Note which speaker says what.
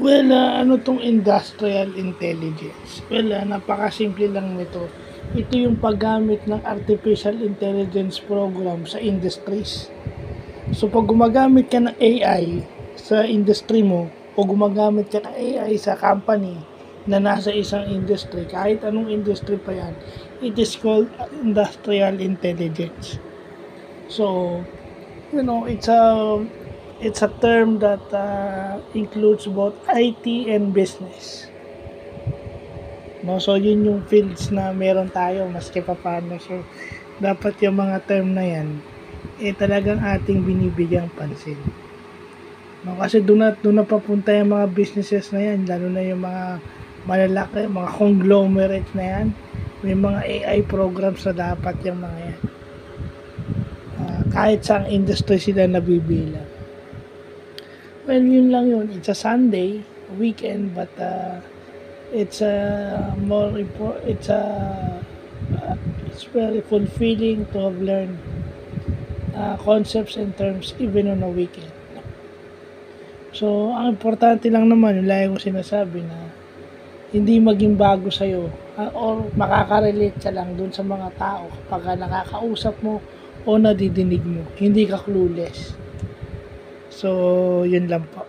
Speaker 1: Well, ano 'tong industrial intelligence? Well, napakasimple lang nito. Ito yung paggamit ng artificial intelligence program sa industries. So, 'pag gumagamit ka ng AI sa industry mo o gumagamit ka ng AI sa company na nasa isang industry, kahit anong industry pa yan, it is called industrial intelligence. So, it's a term that includes both IT and business. No, so yun yung fields na meron tayo maski pa paano. So dapat yung mga term na yan talagang ating binibigyang pansin. No, kasi doon na papunta yung mga businesses na yan, lalo na yung mga malalaki, mga conglomerate na yan. May mga AI programs na dapat yung mga yan. Kahit sa industry sila nabibilang. Well, yun lang yun. It's a Sunday, weekend, but it's very fulfilling to have learned concepts and terms even on a weekend. So, ang importante lang naman, yung lagi ko sinasabi na hindi maging bago sa'yo or makaka-relate ka lang dun sa mga tao kapag nakakausap mo o nadidinig mo. Hindi ka clueless. So, yun lang po.